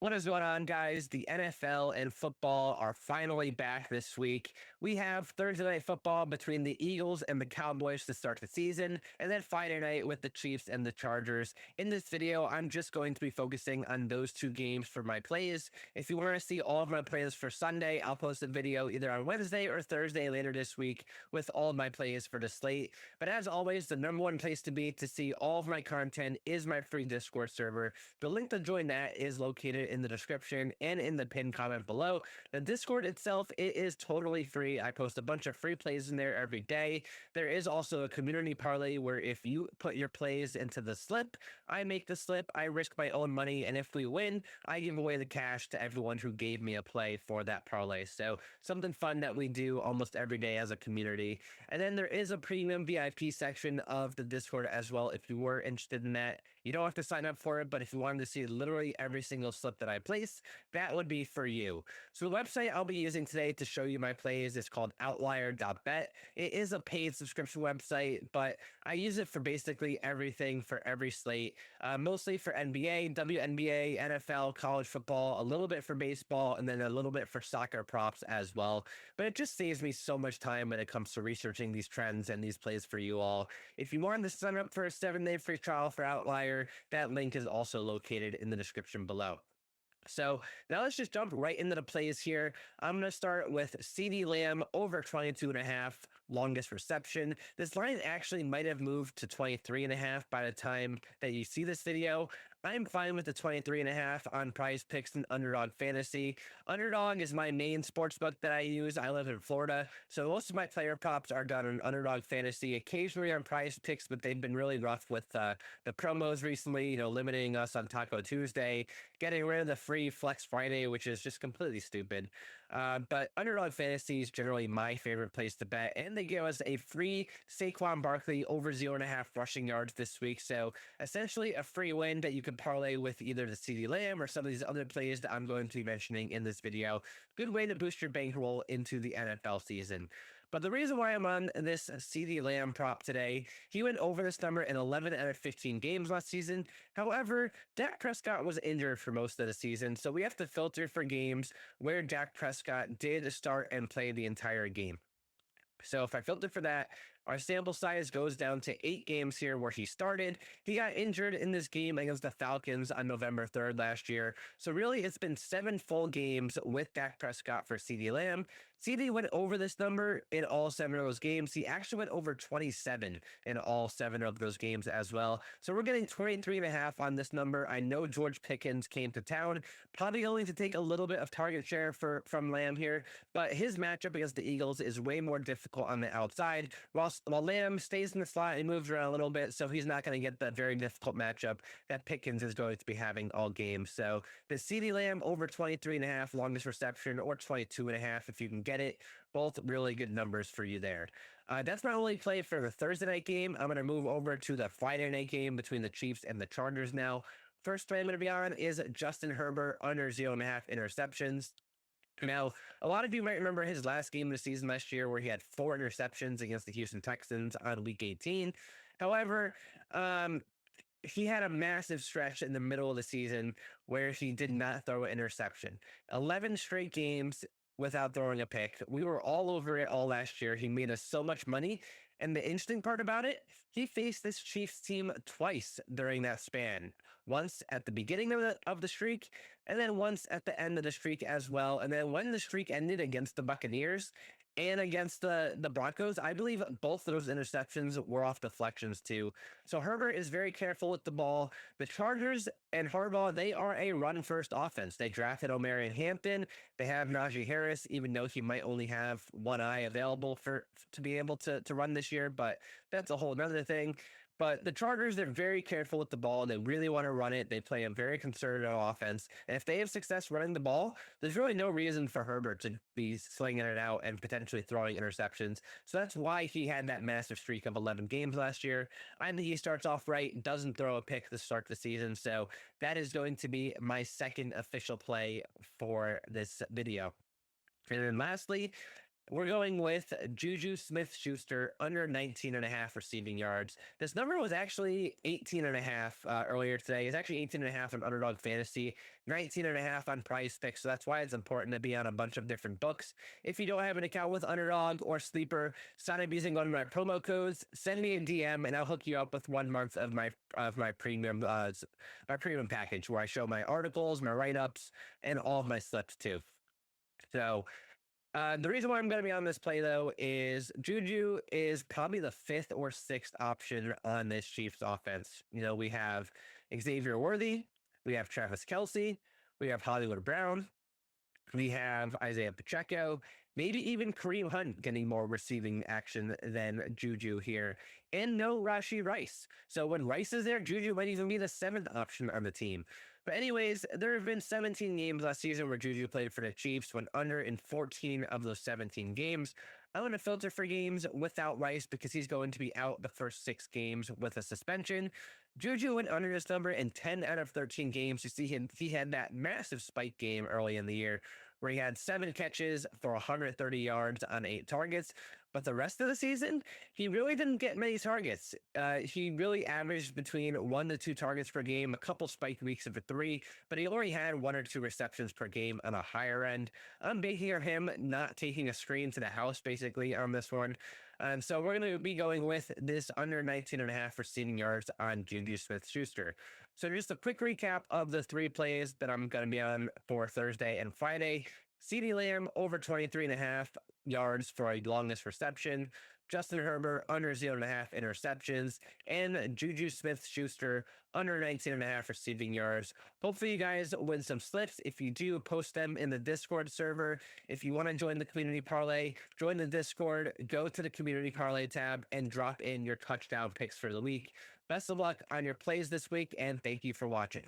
What is going on, guys? The NFL and football are finally back this week. We have Thursday night football between the Eagles and the Cowboys to start the season, and then Friday night with the Chiefs and the Chargers. In this video, I'm just going to be focusing on those two games for my plays. If you want to see all of my plays for Sunday, I'll post a video either on Wednesday or Thursday later this week with all of my plays for the slate. But as always, the number one place to be to see all of my content is my free Discord server. The link to join that is located in the description and in the pinned comment below. The Discord itself, it is totally free. I post a bunch of free plays in there every day. There is also a community parlay where if you put your plays into the slip, I make the slip, I risk my own money, and if we win, I give away the cash to everyone who gave me a play for that parlay. So something fun that we do almost every day as a community. And then there is a premium VIP section of the Discord as well if you were interested in that. You don't have to sign up for it, but if you wanted to see literally every single slip that I place, that would be for you. So the website I'll be using today to show you my plays is called Outlier.bet. It is a paid subscription website, but I use it for basically everything for every slate, mostly for NBA, WNBA, NFL, college football, a little bit for baseball, and then a little bit for soccer props as well. But it just saves me so much time when it comes to researching these trends and these plays for you all. If you want to sign up for a 7-day free trial for Outlier, that link is also located in the description below. So now let's just jump right into the plays here. I'm going to start with CD Lamb over 22.5, longest reception. This line actually might have moved to 23.5 by the time that you see this video. I'm fine with the 23.5 on PrizePicks and Underdog Fantasy. Underdog is my main sports book that I use. I live in Florida, so most of my player props are done on Underdog Fantasy, occasionally on PrizePicks, but they've been really rough with the promos recently, limiting us on Taco Tuesday, getting rid of the free Flex Friday, which is just completely stupid. But Underdog Fantasy is generally my favorite place to bet, and they give us a free Saquon Barkley over 0.5 rushing yards this week. So essentially a free win that you can parlay with either the CD Lamb or some of these other plays that I'm going to be mentioning in this video. Good way to boost your bankroll into the NFL season. But the reason why I'm on this CD Lamb prop today, he went over this number in 11 out of 15 games last season. However, Dak Prescott was injured for most of the season, so we have to filter for games where Dak Prescott did start and play the entire game. So if I filter for that, our sample size goes down to 8 games here where he started. He got injured in this game against the Falcons on November 3rd last year. So really, it's been 7 full games with Dak Prescott for CD Lamb. CD went over this number in all 7 of those games. He actually went over 27 in all 7 of those games as well. So we're getting 23.5 on this number. I know George Pickens came to town, probably only to take a little bit of target share from Lamb here, but his matchup against the Eagles is way more difficult on the outside, while Lamb stays in the slot and moves around a little bit, so he's not going to get that very difficult matchup that Pickens is going to be having all game. So the CD Lamb over 23.5 longest reception, or 22.5 if you can get it. Both really good numbers for you there. That's my only play for the Thursday night game. I'm going to move over to the Friday night game between the Chiefs and the Chargers now. First play I'm going to be on is Justin Herbert under 0.5 interceptions. Now, a lot of you might remember his last game of the season last year where he had 4 interceptions against the Houston Texans on week 18. However, he had a massive stretch in the middle of the season where he did not throw an interception. 11 straight games without throwing a pick. We were all over it all last year. He made us so much money. And the interesting part about it, he faced this Chiefs team twice during that span. Once at the beginning of the streak, and then once at the end of the streak as well. And then when the streak ended against the Buccaneers and against the Broncos, I believe both of those interceptions were off deflections too. So Herbert is very careful with the ball. The Chargers and Harbaugh, they are a run-first offense. They drafted Omarion Hampton. They have Najee Harris, even though he might only have one eye available to be able to run this year, but that's a whole nother thing. But the Chargers, they're very careful with the ball. They really want to run it. They play a very conservative offense. And if they have success running the ball, there's really no reason for Herbert to be slinging it out and potentially throwing interceptions. So that's why he had that massive streak of 11 games last year. I think he starts off right, doesn't throw a pick to start the season. So that is going to be my second official play for this video. And then lastly, We're going with Juju Smith-Schuster under 19 and a half receiving yards. This number was actually 18 and a half earlier today. It's actually 18 and a half on Underdog Fantasy, 19 and a half on PrizePicks. So that's why it's important to be on a bunch of different books. If you don't have an account with Underdog or Sleeper, sign up using one of my promo codes. Send me a DM and I'll hook you up with 1 month of my premium package where I show my articles, my write-ups, and all of my slips too. So the reason why I'm going to be on this play, though, is Juju is probably the fifth or sixth option on this Chiefs offense. We have Xavier Worthy, we have Travis Kelsey, we have Hollywood Brown, we have Isaiah Pacheco, maybe even Kareem Hunt getting more receiving action than Juju here, and no Rashi Rice. So when Rice is there, Juju might even be the seventh option on the team. But anyways, there have been 17 games last season where Juju played for the Chiefs, went under in 14 of those 17 games. I'm going to filter for games without Rice because he's going to be out the first 6 games with a suspension. Juju went under this number in 10 out of 13 games. You see he had that massive spike game early in the year where he had 7 catches for 130 yards on 8 targets. But the rest of the season, he really didn't get many targets. He really averaged between 1 to 2 targets per game, a couple spike weeks of 3, but he already had 1 or 2 receptions per game on a higher end. I'm banking on him not taking a screen to the house, basically, on this one. So we're going to be going with this under 19 and a half receiving yards on Juju Smith-Schuster. So just a quick recap of the 3 plays that I'm going to be on for Thursday and Friday. CeeDee Lamb over 23 and a half yards for a longest reception. Justin Herbert under 0.5 interceptions, and Juju Smith-Schuster under 19 and a half receiving yards. Hopefully you guys win some slips. If you do, post them in the Discord server. If you want to join the community parlay, join the Discord, go to the community parlay tab, and drop in your touchdown picks for the week. Best of luck on your plays this week, and thank you for watching.